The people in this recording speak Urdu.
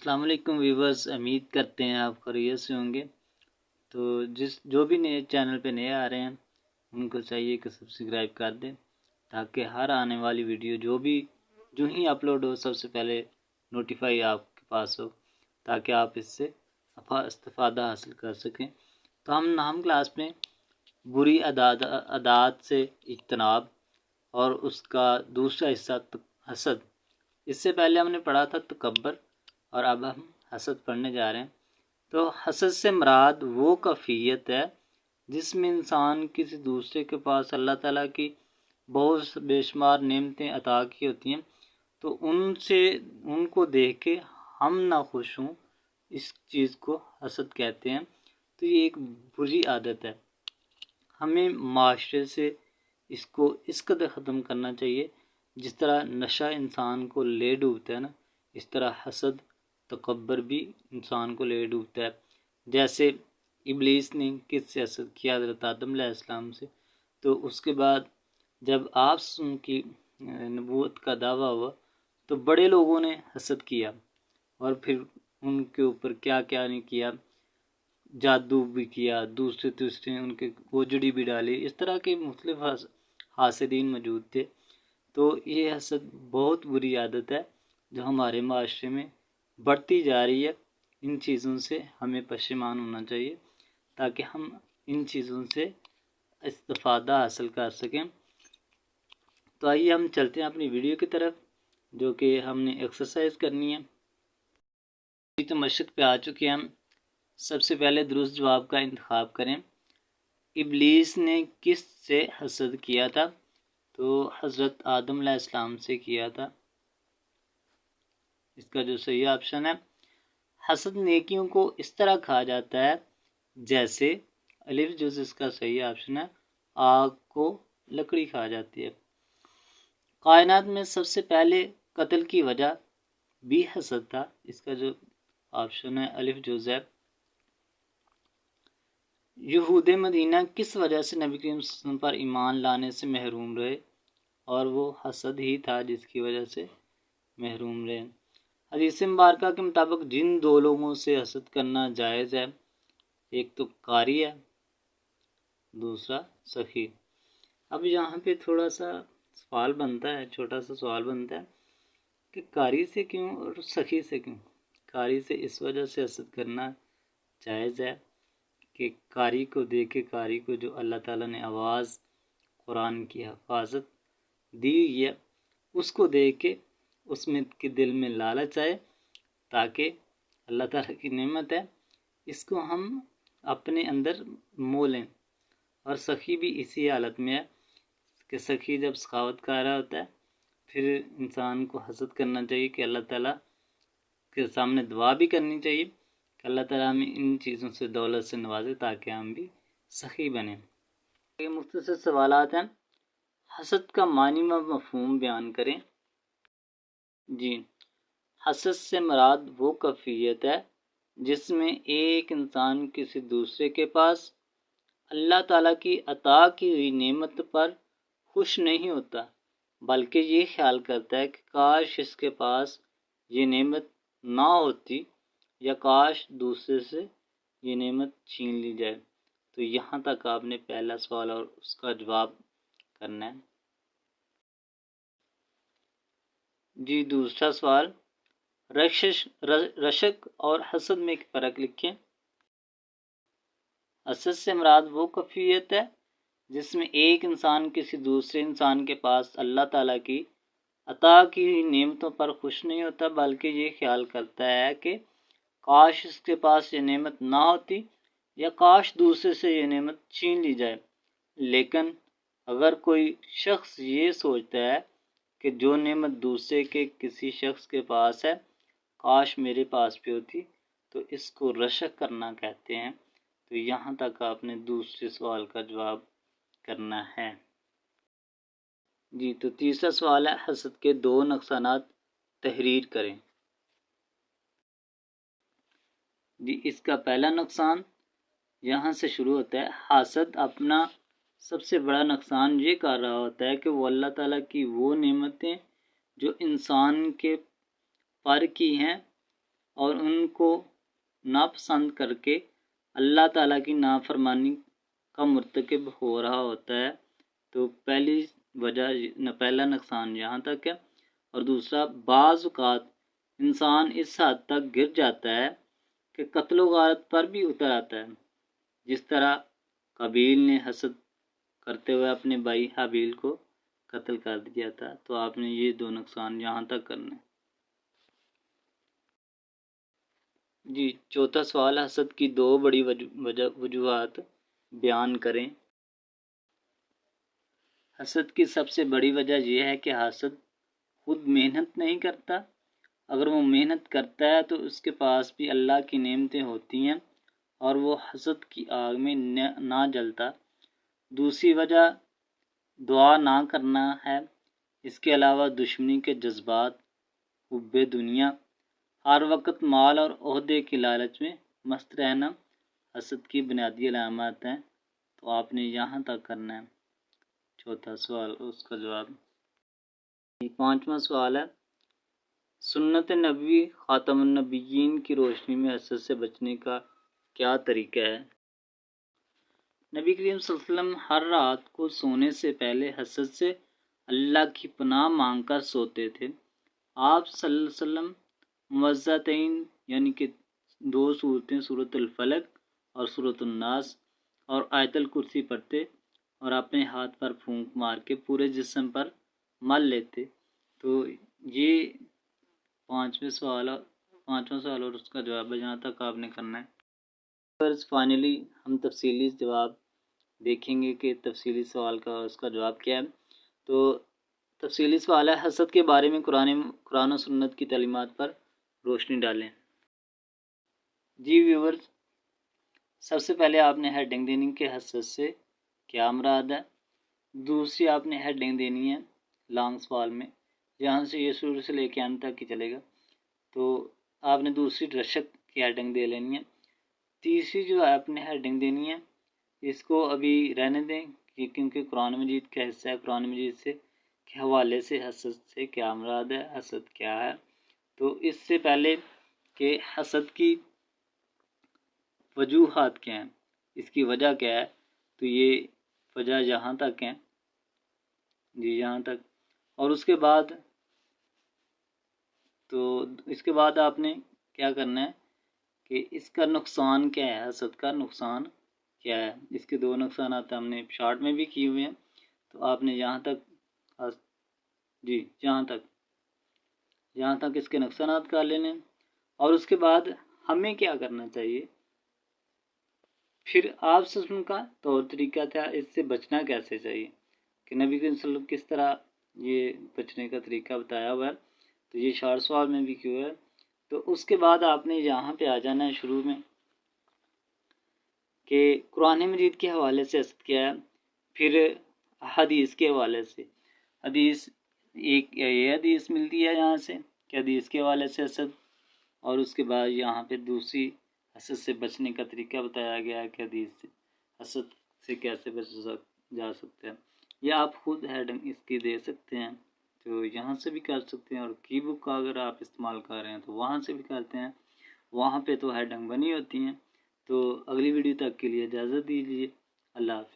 السلام علیکم ویورز، امید کرتے ہیں آپ خیریت سے ہوں گے۔ تو جو بھی نئے چینل پہ نئے آ رہے ہیں ان کو چاہیے کہ سبسکرائب کر دیں تاکہ ہر آنے والی ویڈیو جو ہی اپلوڈ ہو سب سے پہلے نوٹیفائی آپ کے پاس ہو، تاکہ آپ اس سے استفادہ حاصل کر سکیں۔ تو ہم کلاس میں بری عادات سے اجتناب اور اس کا دوسرا حصہ حسد، اس سے پہلے ہم نے پڑھا تھا تکبر، اور اب ہم حسد پڑھنے جا رہے ہیں۔ تو حسد سے مراد وہ کیفیت ہے جس میں انسان کسی دوسرے کے پاس اللہ تعالیٰ کی بہت بے شمار نعمتیں عطا کی ہوتی ہیں، تو ان کو دیکھ کے ہم ناخوش ہوں، اس چیز کو حسد کہتے ہیں۔ تو یہ ایک بری عادت ہے، ہمیں معاشرے سے اس قدر ختم کرنا چاہیے۔ جس طرح نشہ انسان کو لے ڈوبتا ہے نا، اس طرح حسد تکبر بھی انسان کو لے ڈوبتا ہے۔ جیسے ابلیس نے کس سے حسد کیا؟ حضرت آدم علیہ السلام سے۔ تو اس کے بعد جب آپ کی نبوت کا دعویٰ ہوا تو بڑے لوگوں نے حسد کیا، اور پھر ان کے اوپر کیا کیا نہیں کیا، جادو بھی کیا، دوسرے ان کے گوجڑی بھی ڈالی، اس طرح کے مختلف حاسدین موجود تھے۔ تو یہ حسد بہت بری عادت ہے جو ہمارے معاشرے میں بڑھتی جا رہی ہے۔ ان چیزوں سے ہمیں پشیمان ہونا چاہیے تاکہ ہم ان چیزوں سے استفادہ حاصل کر سکیں۔ تو آئیے ہم چلتے ہیں اپنی ویڈیو کی طرف، جو کہ ہم نے ایکسرسائز کرنی ہے۔ تو مشق پہ آ چکے ہیں ہم۔ سب سے پہلے درست جواب کا انتخاب کریں۔ ابلیس نے کس سے حسد کیا تھا؟ تو حضرت آدم علیہ السلام سے کیا تھا۔ اس کا جو صحیح آپشن ہے، حسد نیکیوں کو اس طرح کھا جاتا ہے جیسے الف جز اس کا صحیح آپشن ہے، آگ کو لکڑی کھا جاتی ہے۔ کائنات میں سب سے پہلے قتل کی وجہ بھی حسد تھا، اس کا جو آپشن ہے الف جز ہے۔ یہود مدینہ کس وجہ سے نبی کریم صلی اللہ علیہ وسلم پر ایمان لانے سے محروم رہے؟ اور وہ حسد ہی تھا جس کی وجہ سے محروم رہے۔ حدیث مبارکہ کے مطابق جن دو لوگوں سے حسد کرنا جائز ہے، ایک تو قاری ہے، دوسرا سخی۔ اب یہاں پہ تھوڑا سا سوال بنتا ہے، چھوٹا سا سوال بنتا ہے کہ قاری سے کیوں اور سخی سے کیوں؟ قاری سے اس وجہ سے حسد کرنا جائز ہے کہ قاری کو دیکھ کے، قاری کو جو اللہ تعالیٰ نے آواز قرآن کی حفاظت دی ہوئی ہے، اس کو دیکھ کے اس میں کے دل میں لالچ آئے، تاکہ اللہ تعالیٰ کی نعمت ہے اس کو ہم اپنے اندر مو لیں۔ اور سخی بھی اسی حالت میں ہے کہ سخی جب سخاوت کر رہا ہوتا ہے، پھر انسان کو حسد کرنا چاہیے کہ اللہ تعالیٰ کے سامنے دعا بھی کرنی چاہیے کہ اللہ تعالیٰ ہمیں ان چیزوں سے دولت سے نوازے تاکہ ہم بھی سخی بنیں۔ یہ مختصر سوالات ہیں۔ حسد کا معنی و مفہوم بیان کریں۔ جی، حسد سے مراد وہ کیفیت ہے جس میں ایک انسان کسی دوسرے کے پاس اللہ تعالیٰ کی عطا کی ہوئی نعمت پر خوش نہیں ہوتا، بلکہ یہ خیال کرتا ہے کہ کاش اس کے پاس یہ نعمت نہ ہوتی، یا کاش دوسرے سے یہ نعمت چھین لی جائے۔ تو یہاں تک آپ نے پہلا سوال اور اس کا جواب کرنا ہے۔ جی، دوسرا سوال، رشک اور حسد میں ایک فرق لکھیں۔ حسد سے مراد وہ کیفیت ہے جس میں ایک انسان کسی دوسرے انسان کے پاس اللہ تعالیٰ کی عطا کی ہوئی نعمتوں پر خوش نہیں ہوتا، بلکہ یہ خیال کرتا ہے کہ کاش اس کے پاس یہ نعمت نہ ہوتی، یا کاش دوسرے سے یہ نعمت چھین لی جائے۔ لیکن اگر کوئی شخص یہ سوچتا ہے کہ جو نعمت دوسرے کے کسی شخص کے پاس ہے کاش میرے پاس بھی ہوتی، تو اس کو رشک کرنا کہتے ہیں۔ تو یہاں تک آپ نے دوسرے سوال کا جواب کرنا ہے۔ جی، تو تیسرا سوال ہے، حسد کے دو نقصانات تحریر کریں۔ جی، اس کا پہلا نقصان یہاں سے شروع ہوتا ہے۔ حاسد اپنا سب سے بڑا نقصان یہ کر رہا ہوتا ہے کہ وہ اللہ تعالیٰ کی وہ نعمتیں جو انسان کے پر کی ہیں اور ان کو ناپسند کر کے اللہ تعالیٰ کی نافرمانی کا مرتکب ہو رہا ہوتا ہے، تو پہلا نقصان یہاں تک ہے۔ اور دوسرا، بعض اوقات انسان اس حد تک گر جاتا ہے کہ قتل و غارت پر بھی اتر آتا ہے، جس طرح قابیل نے حسد کرتے ہوئے اپنے بھائی حابیل کو قتل کر دیا تھا۔ تو آپ نے یہ 2 نقصان یہاں تک کرنے۔ جی، چوتھا سوال، حسد کی 2 بڑی وجوہات بیان کریں۔ حسد کی سب سے بڑی وجہ یہ ہے کہ حاسد خود محنت نہیں کرتا، اگر وہ محنت کرتا ہے تو اس کے پاس بھی اللہ کی نعمتیں ہوتی ہیں اور وہ حسد کی آگ میں نہ جلتا۔ دوسری وجہ دعا نہ کرنا ہے۔ اس کے علاوہ دشمنی کے جذبات، حب دنیا، ہر وقت مال اور عہدے کی لالچ میں مست رہنا حسد کی بنیادی علامات ہیں۔ تو آپ نے یہاں تک کرنا ہے چوتھا سوال، اس کا جواب۔ 5واں سوال ہے، سنت نبوی خاتم النبیین کی روشنی میں حسد سے بچنے کا کیا طریقہ ہے؟ نبی کریم صلی اللہ علیہ وسلم ہر رات کو سونے سے پہلے حسد سے اللہ کی پناہ مانگ کر سوتے تھے۔ آپ صلی اللہ علیہ وسلم موعظتین یعنی کہ 2 سورتیں، سورۃ الفلق اور سورۃ الناس اور آیت الکرسی پڑھتے اور اپنے ہاتھ پر پھونک مار کے پورے جسم پر مل لیتے۔ تو یہ 5واں سوال اور اس کا جواب ہے، جہاں تک آپ نے کرنا ہے۔ فائنلی ہم تفصیلی جواب دیکھیں گے کہ تفصیلی سوال کا اس کا جواب کیا ہے۔ تو تفصیلی سوال ہے، حسد کے بارے میں قرآن و سنت کی تعلیمات پر روشنی ڈالیں۔ جی ویورز، سب سے پہلے آپ نے ہیڈنگ دینی کہ حسد سے کیا مراد ہے۔ دوسری آپ نے ہیڈنگ دینی ہے لانگ سوال میں، جہاں سے یہ شروع سے لے کے انت تک ہی چلے گا، تو آپ نے دوسری رشک کی ہیڈنگ دے لینی ہے۔ تیسری جو آپ نے ہیڈنگ دینی ہے، اس کو ابھی رہنے دیں کیونکہ قرآن مجید کا حصہ ہے۔ قرآن مجید سے کے حوالے سے حسد سے کیا مراد ہے، حسد کیا ہے۔ تو اس سے پہلے کہ حسد کی وجوہات کیا ہیں، اس کی وجہ کیا ہے، تو یہ وجہ یہاں تک ہیں، جی یہاں تک۔ اور اس کے بعد آپ نے کیا کرنا ہے کہ اس کا نقصان کیا ہے، حسد کا نقصان کیا ہے۔ اس کے 2 نقصانات ہم نے شارٹ میں بھی کیے ہوئے ہیں، تو آپ نے یہاں تک اس کے نقصانات کر لینے۔ اور اس کے بعد ہمیں کیا کرنا چاہیے، پھر آپ سسم کا طور طریقہ تھا، اس سے بچنا کیسے چاہیے کہ نبی کریم صلی اللہ علیہ وسلم کس طرح یہ بچنے کا طریقہ بتایا ہوا ہے، تو یہ شارٹ سوال میں بھی کیوں ہے۔ تو اس کے بعد آپ نے یہاں پہ آ جانا ہے شروع میں کہ قرآن مجید کے حوالے سے حسد کیا ہے، پھر حدیث کے حوالے سے یہ حدیث ملتی ہے یہاں سے کہ حدیث کے حوالے سے حسد، اور اس کے بعد یہاں پہ دوسری حسد سے بچنے کا طریقہ بتایا گیا ہے کہ حدیث سے حسد سے کیسے بچا جا سکتا ہے، یا آپ خود ہیڈنگ اس کی دے سکتے ہیں، تو یہاں سے بھی کر سکتے ہیں، اور کی بک کا اگر آپ استعمال کر رہے ہیں تو وہاں سے بھی کرتے ہیں، وہاں پہ تو ہیڈنگ بنی ہوتی ہیں۔ تو اگلی ویڈیو تک کے لیے اجازت دیجیے، اللہ حافظ۔